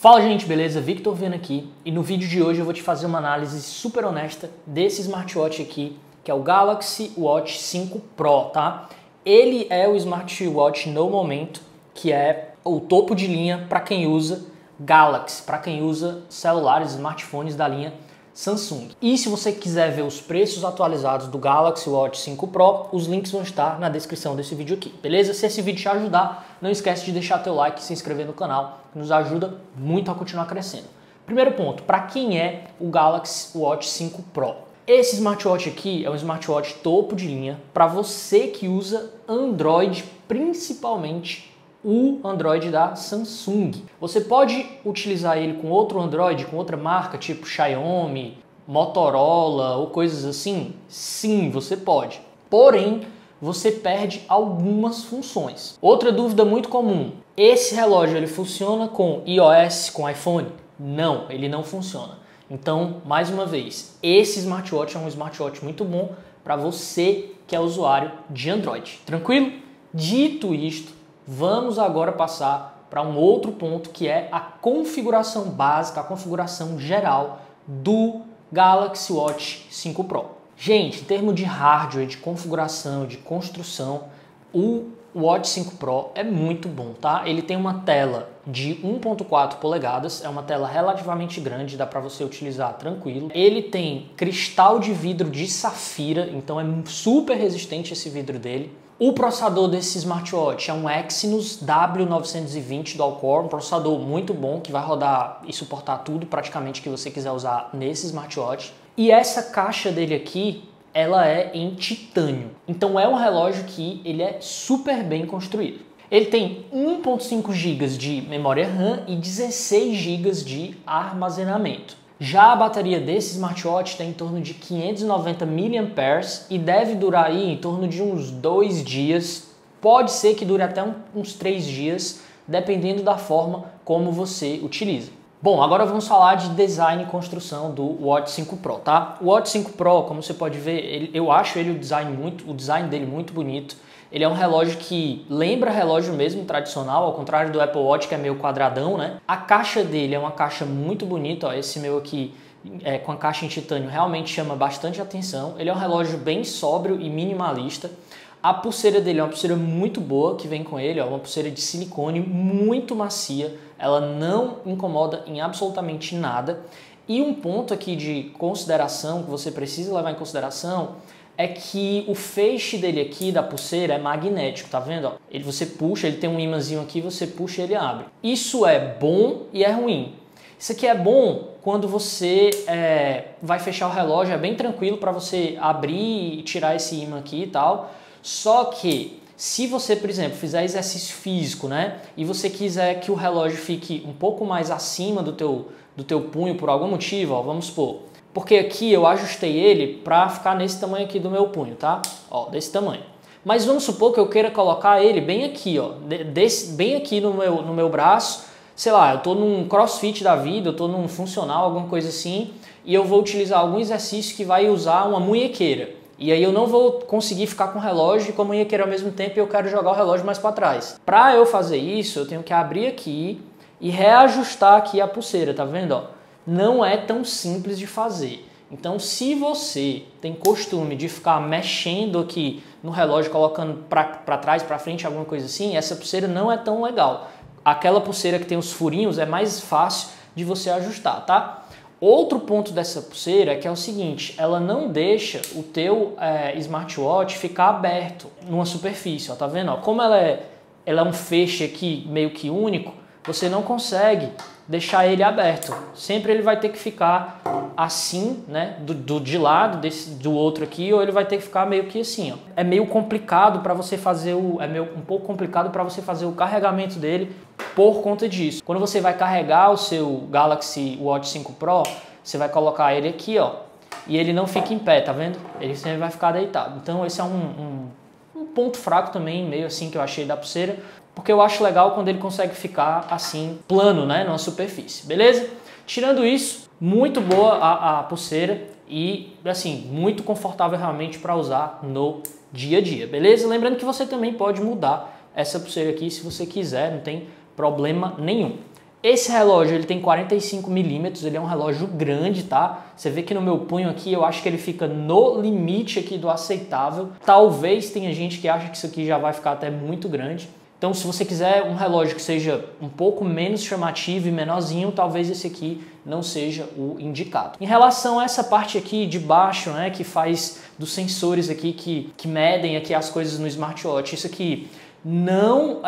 Fala gente, beleza? Victor Viana aqui e no vídeo de hoje eu vou te fazer uma análise super honesta desse smartwatch aqui, que é o Galaxy Watch 5 Pro, tá? Ele é o smartwatch no momento que é o topo de linha para quem usa Galaxy, para quem usa celulares, smartphones da linha Samsung. E se você quiser ver os preços atualizados do Galaxy Watch 5 Pro, os links vão estar na descrição desse vídeo aqui, beleza? Se esse vídeo te ajudar, não esquece de deixar teu like e se inscrever no canal, que nos ajuda muito a continuar crescendo. Primeiro ponto, para quem é o Galaxy Watch 5 Pro? Esse smartwatch aqui é um smartwatch topo de linha para você que usa Android, principalmente o Android da Samsung. Você pode utilizar ele com outro Android, com outra marca, tipo Xiaomi, Motorola ou coisas assim? Sim, você pode. Porém, você perde algumas funções. Outra dúvida muito comum: esse relógio ele funciona com iOS, com iPhone? Não, ele não funciona. Então, mais uma vez, esse smartwatch é um smartwatch muito bom para você que é usuário de Android. Tranquilo? Dito isto, vamos agora passar para um outro ponto que é a configuração básica, a configuração geral do Galaxy Watch 5 Pro. Gente, em termos de hardware, de configuração, de construção, o Watch 5 Pro é muito bom, tá? Ele tem uma tela de 1.4 polegadas, é uma tela relativamente grande, dá para você utilizar tranquilo. Ele tem cristal de vidro de safira, então é super resistente esse vidro dele. O processador desse smartwatch é um Exynos W920 Dual-Core, um processador muito bom que vai rodar e suportar tudo praticamente que você quiser usar nesse smartwatch. E essa caixa dele aqui, ela é em titânio. Então é um relógio que ele é super bem construído. Ele tem 1.5 GB de memória RAM e 16 GB de armazenamento. Já a bateria desse smartwatch tem em torno de 590 mAh e deve durar aí em torno de uns 2 dias. Pode ser que dure até uns 3 dias, dependendo da forma como você utiliza. Bom, agora vamos falar de design e construção do Watch 5 Pro, tá? O Watch 5 Pro, como você pode ver, eu acho ele o design dele muito bonito. Ele é um relógio que lembra relógio mesmo tradicional, ao contrário do Apple Watch, que é meio quadradão, né? A caixa dele é uma caixa muito bonita, ó, esse meu aqui com a caixa em titânio realmente chama bastante atenção. Ele é um relógio bem sóbrio e minimalista. A pulseira dele é uma pulseira muito boa que vem com ele, ó, uma pulseira de silicone muito macia, ela não incomoda em absolutamente nada. E um ponto aqui de consideração que você precisa levar em consideração é que o feixe dele aqui da pulseira é magnético, tá vendo? Ó? Você puxa, ele tem um imãzinho aqui, você puxa e ele abre. Isso é bom e é ruim. Isso aqui é bom quando você vai fechar o relógio, é bem tranquilo para você abrir e tirar esse imã aqui e tal. Só que se você, por exemplo, fizer exercício físico, né, e você quiser que o relógio fique um pouco mais acima do teu punho por algum motivo, ó, vamos supor, porque aqui eu ajustei ele para ficar nesse tamanho aqui do meu punho, tá? Ó, desse tamanho. Mas vamos supor que eu queira colocar ele bem aqui, ó, bem aqui no meu braço, sei lá, eu tô num crossfit da vida, eu tô num funcional, alguma coisa assim, e eu vou utilizar algum exercício que vai usar uma munhequeira. E aí eu não vou conseguir ficar com o relógio e com a munhequeira ao mesmo tempo e eu quero jogar o relógio mais para trás. Para eu fazer isso, eu tenho que abrir aqui e reajustar aqui a pulseira, tá vendo? Ó? Não é tão simples de fazer. Então, se você tem costume de ficar mexendo aqui no relógio, colocando para trás, para frente, alguma coisa assim, essa pulseira não é tão legal. Aquela pulseira que tem os furinhos é mais fácil de você ajustar, tá? Outro ponto dessa pulseira é que é o seguinte, ela não deixa o teu smartwatch ficar aberto numa superfície, ó, tá vendo? Ó, como ela é um feixe aqui meio que único, você não consegue deixar ele aberto. Sempre ele vai ter que ficar assim, né, de lado do outro aqui, ou ele vai ter que ficar meio que assim, ó. É meio complicado para você fazer um pouco complicado para você fazer o carregamento dele por conta disso. Quando você vai carregar o seu Galaxy Watch 5 Pro, você vai colocar ele aqui, ó, e ele não fica em pé, tá vendo? Ele sempre vai ficar deitado. Então esse é um ponto fraco também, meio assim que eu achei da pulseira, porque eu acho legal quando ele consegue ficar assim, plano, né, numa superfície, beleza? Tirando isso, muito boa a pulseira e, assim, muito confortável realmente para usar no dia a dia, beleza? Lembrando que você também pode mudar essa pulseira aqui se você quiser, não tem problema nenhum. Esse relógio ele tem 45 milímetros, ele é um relógio grande, tá? Você vê que no meu punho aqui eu acho que ele fica no limite aqui do aceitável. Talvez tenha gente que acha que isso aqui já vai ficar até muito grande. Então se você quiser um relógio que seja um pouco menos chamativo e menorzinho, talvez esse aqui não seja o indicado. Em relação a essa parte aqui de baixo, né, que faz dos sensores aqui que medem aqui as coisas no smartwatch, isso aqui não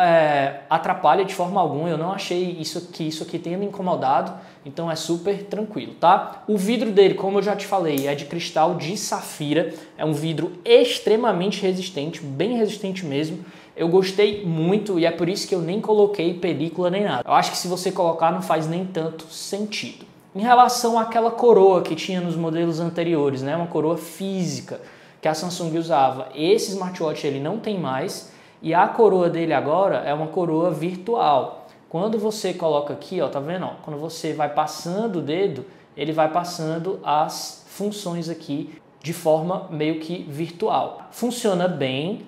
atrapalha de forma alguma, eu não achei isso aqui tenha me incomodado, então é super tranquilo, tá? O vidro dele, como eu já te falei, é de cristal de safira, é um vidro extremamente resistente, bem resistente mesmo. Eu gostei muito e é por isso que eu nem coloquei película nem nada. Eu acho que se você colocar não faz nem tanto sentido. Em relação àquela coroa que tinha nos modelos anteriores, né, uma coroa física que a Samsung usava, esse smartwatch ele não tem mais. E a coroa dele agora é uma coroa virtual. Quando você coloca aqui, ó, tá vendo? Ó, quando você vai passando o dedo, ele vai passando as funções aqui de forma meio que virtual. Funciona bem,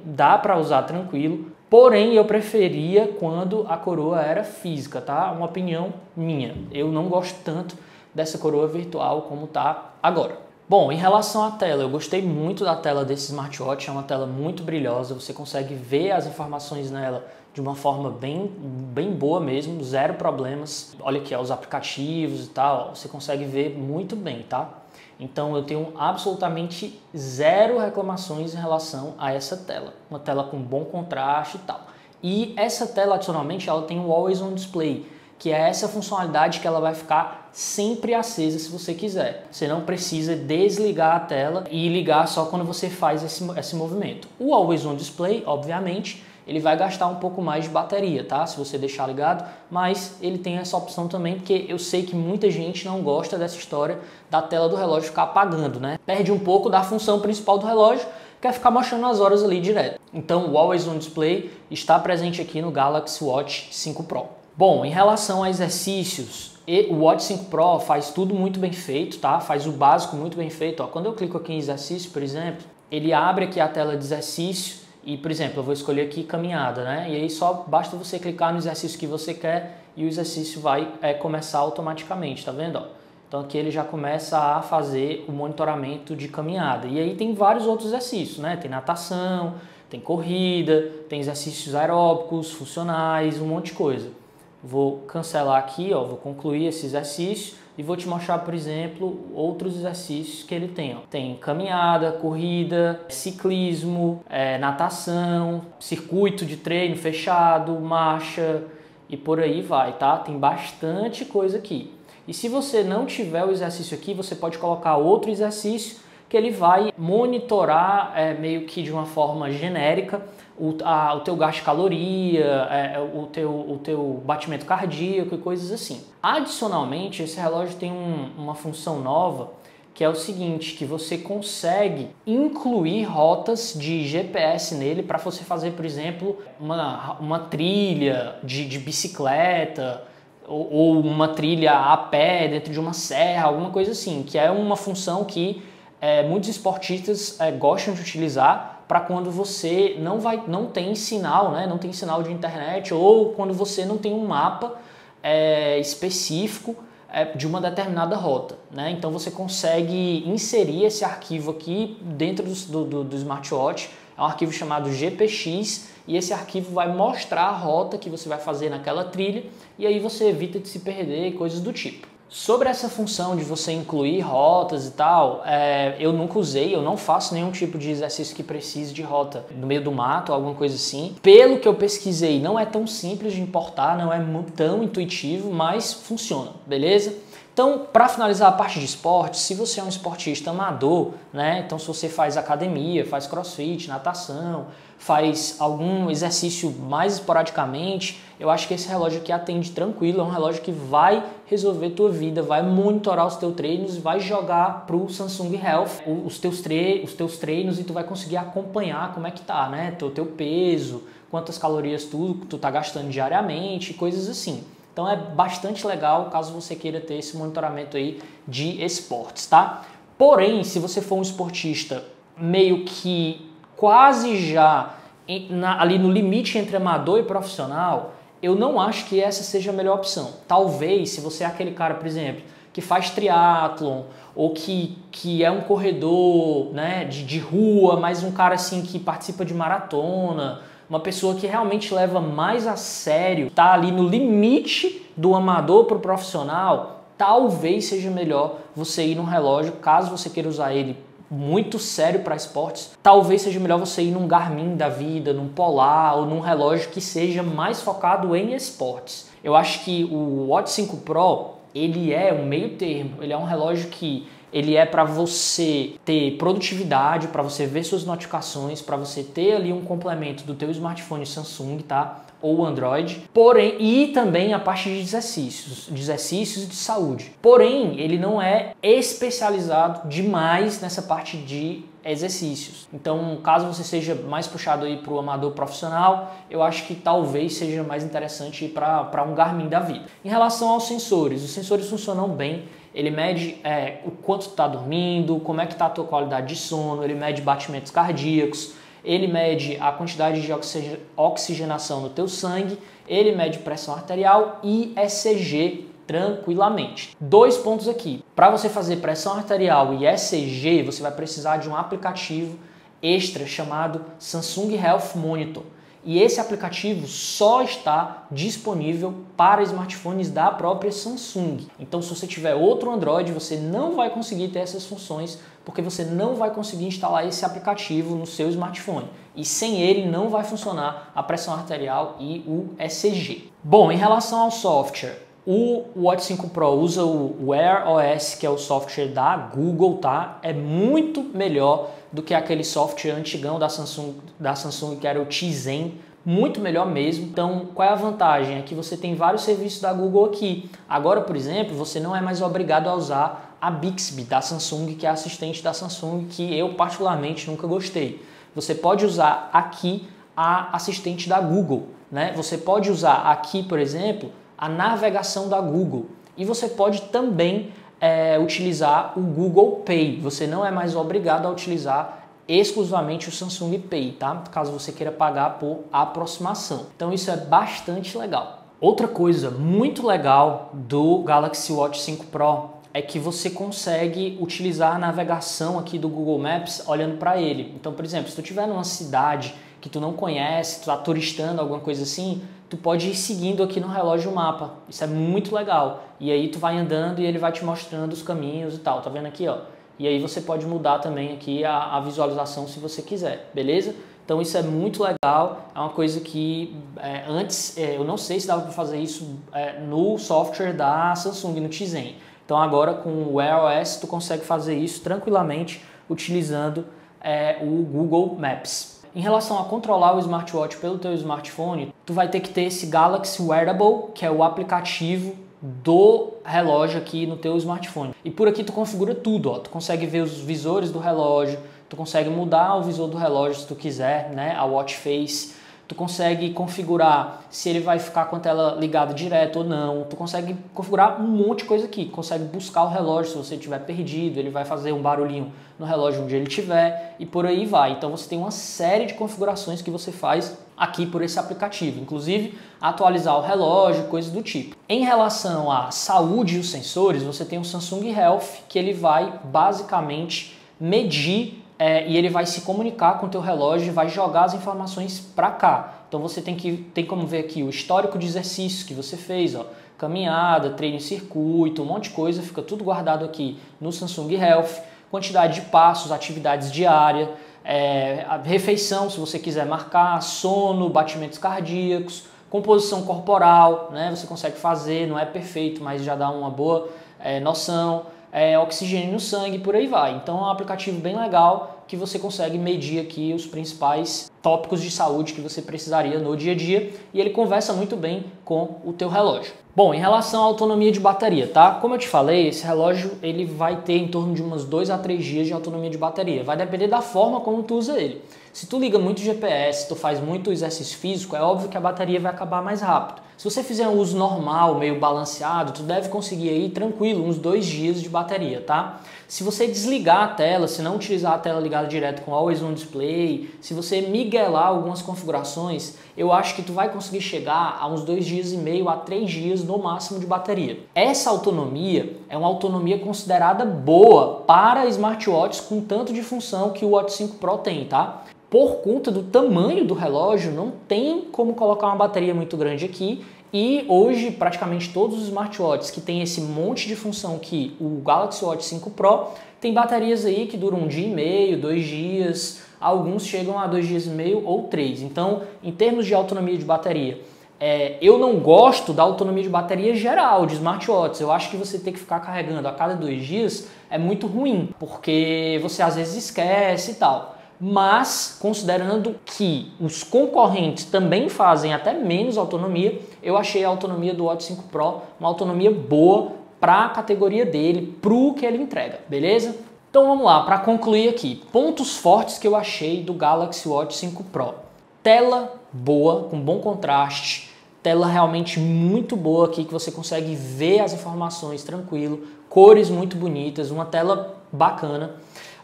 dá para usar tranquilo. Porém, eu preferia quando a coroa era física, tá? Uma opinião minha. Eu não gosto tanto dessa coroa virtual como tá agora. Bom, em relação à tela, eu gostei muito da tela desse smartwatch, é uma tela muito brilhosa, você consegue ver as informações nela de uma forma bem boa mesmo, zero problemas. Olha aqui, ó, os aplicativos e tal, você consegue ver muito bem, tá? Então eu tenho absolutamente zero reclamações em relação a essa tela. Uma tela com bom contraste e tal. E essa tela, adicionalmente, ela tem o Always On Display, que é essa funcionalidade que ela vai ficar sempre acesa se você quiser. Você não precisa desligar a tela e ligar só quando você faz esse movimento. O Always On Display, obviamente, ele vai gastar um pouco mais de bateria, tá? Se você deixar ligado, mas ele tem essa opção também, porque eu sei que muita gente não gosta dessa história da tela do relógio ficar apagando, né? Perde um pouco da função principal do relógio, que é ficar mostrando as horas ali direto. Então o Always On Display está presente aqui no Galaxy Watch 5 Pro. Bom, em relação a exercícios, o Watch 5 Pro faz tudo muito bem feito, tá? Faz o básico muito bem feito. Ó, quando eu clico aqui em exercício, por exemplo, ele abre aqui a tela de exercício e, por exemplo, eu vou escolher aqui caminhada, né? E aí só basta você clicar no exercício que você quer e o exercício vai começar automaticamente, tá vendo? Ó? Então aqui ele já começa a fazer o monitoramento de caminhada. E aí tem vários outros exercícios, né? Tem natação, tem corrida, tem exercícios aeróbicos, funcionais, um monte de coisa. Vou cancelar aqui, ó, vou concluir esse exercício e vou te mostrar, por exemplo, outros exercícios que ele tem. Ó. Tem caminhada, corrida, ciclismo, natação, circuito de treino fechado, marcha e por aí vai, tá? Tem bastante coisa aqui. E se você não tiver o exercício aqui, você pode colocar outro exercício que ele vai monitorar meio que de uma forma genérica o teu gasto de caloria, o teu batimento cardíaco e coisas assim. Adicionalmente, esse relógio tem uma função nova que é o seguinte, que você consegue incluir rotas de GPS nele para você fazer, por exemplo, uma trilha de bicicleta ou uma trilha a pé dentro de uma serra, alguma coisa assim, que é uma função que muitos esportistas gostam de utilizar para quando você não tem sinal, né? Não tem sinal de internet ou quando você não tem um mapa específico de uma determinada rota, né? Então você consegue inserir esse arquivo aqui dentro do smartwatch, é um arquivo chamado GPX e esse arquivo vai mostrar a rota que você vai fazer naquela trilha e aí você evita de se perder e coisas do tipo. Sobre essa função de você incluir rotas e tal, eu nunca usei, eu não faço nenhum tipo de exercício que precise de rota no meio do mato, alguma coisa assim. Pelo que eu pesquisei, não é tão simples de importar, não é tão intuitivo, mas funciona, beleza? Então, para finalizar a parte de esporte, se você é um esportista amador, né? Então se você faz academia, faz crossfit, natação, faz algum exercício mais esporadicamente, eu acho que esse relógio aqui atende tranquilo, é um relógio que vai resolver tua vida, vai monitorar os teus treinos e vai jogar pro Samsung Health os teus treinos e tu vai conseguir acompanhar como é que tá, né? O teu peso, quantas calorias tu tá gastando diariamente, coisas assim. Então é bastante legal caso você queira ter esse monitoramento aí de esportes, tá? Porém, se você for um esportista meio que quase já ali no limite entre amador e profissional, eu não acho que essa seja a melhor opção. Talvez, se você é aquele cara, por exemplo, que faz triatlon, ou que é um corredor, né, de rua, mas um cara assim que participa de maratona, uma pessoa que realmente leva mais a sério, tá ali no limite do amador para o profissional, talvez seja melhor você ir num relógio, caso você queira usar ele muito sério para esportes, talvez seja melhor você ir num Garmin da vida, num Polar ou num relógio que seja mais focado em esportes. Eu acho que o Watch 5 Pro, ele é um meio termo, ele é um relógio que ele é para você ter produtividade, para você ver suas notificações, para você ter ali um complemento do teu smartphone Samsung, tá? Ou Android, porém, e também a parte de exercícios e de saúde. Porém, ele não é especializado demais nessa parte de exercícios. Então, caso você seja mais puxado aí para o amador profissional, eu acho que talvez seja mais interessante ir para um Garmin da vida. Em relação aos sensores, os sensores funcionam bem. Ele mede o quanto tu está dormindo, como é que está a tua qualidade de sono, ele mede batimentos cardíacos, ele mede a quantidade de oxigenação no teu sangue, ele mede pressão arterial e ECG tranquilamente. 2 pontos aqui. Para você fazer pressão arterial e ECG, você vai precisar de um aplicativo extra chamado Samsung Health Monitor. E esse aplicativo só está disponível para smartphones da própria Samsung. Então, se você tiver outro Android, você não vai conseguir ter essas funções, porque você não vai conseguir instalar esse aplicativo no seu smartphone. E sem ele não vai funcionar a pressão arterial e o ECG. Bom, em relação ao software, o Watch 5 Pro usa o Wear OS, que é o software da Google, tá? É muito melhor do que aquele software antigão da Samsung que era o Tizen, muito melhor mesmo. Então, qual é a vantagem? É que você tem vários serviços da Google aqui. Agora, por exemplo, você não é mais obrigado a usar a Bixby da Samsung, que é a assistente da Samsung, que eu particularmente nunca gostei. Você pode usar aqui a assistente da Google, né? Você pode usar aqui, por exemplo, a navegação da Google. E você pode também utilizar o Google Pay. Você não é mais obrigado a utilizar exclusivamente o Samsung Pay, tá? Caso você queira pagar por aproximação. Então isso é bastante legal. Outra coisa muito legal do Galaxy Watch 5 Pro é que você consegue utilizar a navegação aqui do Google Maps olhando para ele. Então, por exemplo, se tu estiver numa cidade que tu não conhece, tu está turistando, alguma coisa assim, tu pode ir seguindo aqui no relógio o mapa. Isso é muito legal. E aí tu vai andando e ele vai te mostrando os caminhos e tal. Tá vendo aqui, ó? E aí você pode mudar também aqui a visualização se você quiser, beleza? Então isso é muito legal, é uma coisa que antes eu não sei se dava para fazer isso no software da Samsung, no Tizen. Então agora com o Wear OS tu consegue fazer isso tranquilamente utilizando o Google Maps. Em relação a controlar o smartwatch pelo teu smartphone, tu vai ter que ter esse Galaxy Wearable, que é o aplicativo do relógio aqui no teu smartphone. E por aqui tu configura tudo, ó. Tu consegue ver os visores do relógio, tu consegue mudar o visor do relógio se tu quiser, né, a watch face. Tu consegue configurar se ele vai ficar com a tela ligada direto ou não. Tu consegue configurar um monte de coisa aqui. Consegue buscar o relógio se você estiver perdido. Ele vai fazer um barulhinho no relógio onde ele estiver e por aí vai. Então você tem uma série de configurações que você faz aqui por esse aplicativo. Inclusive atualizar o relógio, coisas do tipo. Em relação à saúde e os sensores, você tem o Samsung Health, que ele vai basicamente medir e ele vai se comunicar com o teu relógio e vai jogar as informações para cá. Então você tem como ver aqui o histórico de exercícios que você fez, ó, caminhada, treino em circuito, um monte de coisa, fica tudo guardado aqui no Samsung Health, quantidade de passos, atividades diárias, a refeição, se você quiser marcar, sono, batimentos cardíacos, composição corporal, né? Você consegue fazer, não é perfeito, mas já dá uma boa noção. Oxigênio no sangue, por aí vai. Então é um aplicativo bem legal que você consegue medir aqui os principais tópicos de saúde que você precisaria no dia a dia e ele conversa muito bem com o teu relógio. Bom, em relação à autonomia de bateria, tá? Como eu te falei, esse relógio ele vai ter em torno de umas 2 a 3 dias de autonomia de bateria. Vai depender da forma como tu usa ele. Se tu liga muito GPS, tu faz muito exercício físico, é óbvio que a bateria vai acabar mais rápido. Se você fizer um uso normal, meio balanceado, tu deve conseguir aí tranquilo uns 2 dias de bateria, tá? Se você desligar a tela, se não utilizar a tela ligada direto com Always On Display, se você miguelar algumas configurações, eu acho que tu vai conseguir chegar a uns 2 dias e meio a 3 dias no máximo de bateria. Essa autonomia é uma autonomia considerada boa para smartwatches com tanto de função que o Watch 5 Pro tem, tá? Por conta do tamanho do relógio, não tem como colocar uma bateria muito grande aqui. E hoje, praticamente todos os smartwatches que tem esse monte de função que o Galaxy Watch 5 Pro tem baterias aí que duram 1 dia e meio, 2 dias, alguns chegam a 2 dias e meio ou 3. Então, em termos de autonomia de bateria, eu não gosto da autonomia de bateria geral de smartwatches. Eu acho que você ter que ficar carregando a cada 2 dias é muito ruim, porque você às vezes esquece e tal. Mas, considerando que os concorrentes também fazem até menos autonomia, eu achei a autonomia do Watch 5 Pro uma autonomia boa para a categoria dele, para o que ele entrega, beleza? Então vamos lá, para concluir aqui, pontos fortes que eu achei do Galaxy Watch 5 Pro. Tela boa, com bom contraste, tela realmente muito boa aqui, que você consegue ver as informações tranquilo, cores muito bonitas, uma tela bacana.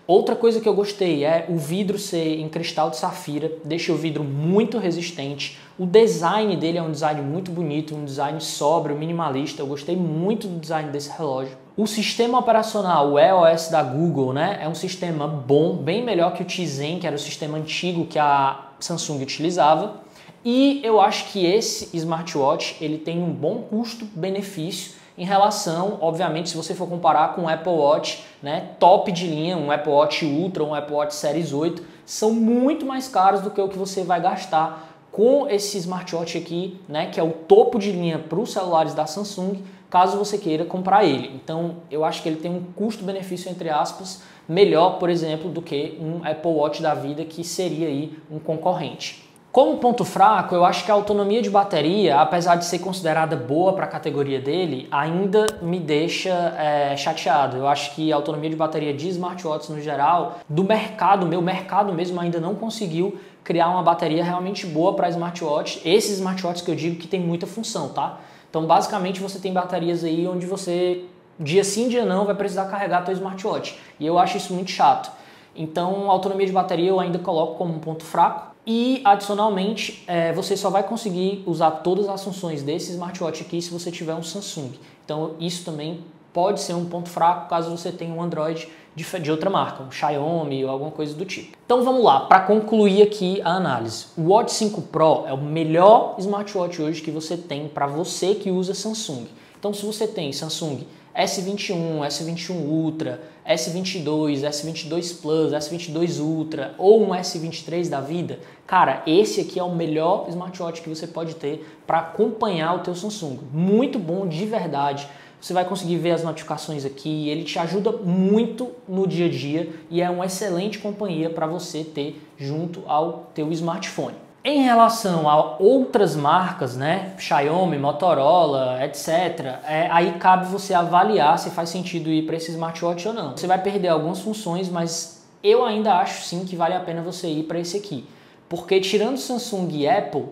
Outra coisa que eu gostei é o vidro ser em cristal de safira, deixa o vidro muito resistente. O design dele é um design muito bonito, um design sóbrio, minimalista. Eu gostei muito do design desse relógio. O sistema operacional, o EOS da Google, né, é um sistema bom, bem melhor que o Tizen, que era o sistema antigo que a Samsung utilizava. E eu acho que esse smartwatch ele tem um bom custo-benefício em relação, obviamente, se você for comparar com o Apple Watch, né, top de linha, um Apple Watch Ultra, um Apple Watch Series 8, são muito mais caros do que o que você vai gastar com esse smartwatch aqui, né, que é o topo de linha para os celulares da Samsung, caso você queira comprar ele. Então, eu acho que ele tem um custo-benefício, entre aspas, melhor, por exemplo, do que um Apple Watch da vida, que seria aí um concorrente. Como ponto fraco, eu acho que a autonomia de bateria, apesar de ser considerada boa para a categoria dele, ainda me deixa chateado. Eu acho que a autonomia de bateria de smartwatches no geral, do mercado, meu mercado mesmo ainda não conseguiu criar uma bateria realmente boa para smartwatch. Esses smartwatches que eu digo que tem muita função, tá? Então, basicamente, você tem baterias aí onde você, dia sim, dia não, vai precisar carregar seu smartwatch. E eu acho isso muito chato. Então, a autonomia de bateria eu ainda coloco como um ponto fraco. E, adicionalmente, você só vai conseguir usar todas as funções desse smartwatch aqui se você tiver um Samsung. Então, isso também pode ser um ponto fraco caso você tenha um Android de outra marca, um Xiaomi ou alguma coisa do tipo. Então, vamos lá, para concluir aqui a análise. O Watch 5 Pro é o melhor smartwatch hoje que você tem para você que usa Samsung. Então, se você tem Samsung S21, S21 Ultra, S22, S22 Plus, S22 Ultra ou um S23 da vida, cara, esse aqui é o melhor smartwatch que você pode ter para acompanhar o teu Samsung. Muito bom de verdade. Você vai conseguir ver as notificações aqui, ele te ajuda muito no dia a dia e é uma excelente companhia para você ter junto ao teu smartphone. Em relação a outras marcas, né, Xiaomi, Motorola, etc., aí cabe você avaliar se faz sentido ir para esse smartwatch ou não. Você vai perder algumas funções, mas eu ainda acho sim que vale a pena você ir para esse aqui. Porque tirando Samsung e Apple,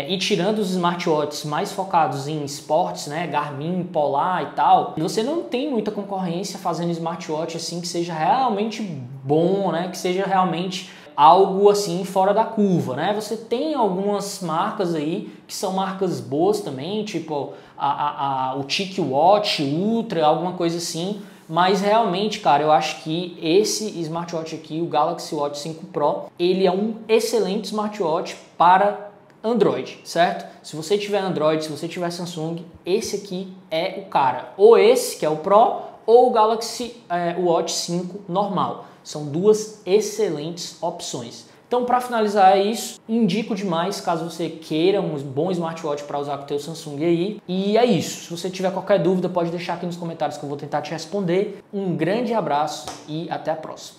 e tirando os smartwatches mais focados em esportes, né, Garmin, Polar e tal, você não tem muita concorrência fazendo smartwatch assim que seja realmente bom, né, que seja realmente algo assim fora da curva, né? Você tem algumas marcas aí que são marcas boas também, tipo o TicWatch Ultra, alguma coisa assim, mas realmente, cara, eu acho que esse smartwatch aqui, o Galaxy Watch 5 Pro, ele é um excelente smartwatch para Android, certo? Se você tiver Android, se você tiver Samsung, esse aqui é o cara. Ou esse, que é o Pro, ou o Galaxy Watch 5 normal. São duas excelentes opções. Então, para finalizar isso, indico demais caso você queira um bom smartwatch para usar com o teu Samsung aí. E é isso. Se você tiver qualquer dúvida, pode deixar aqui nos comentários que eu vou tentar te responder. Um grande abraço e até a próxima.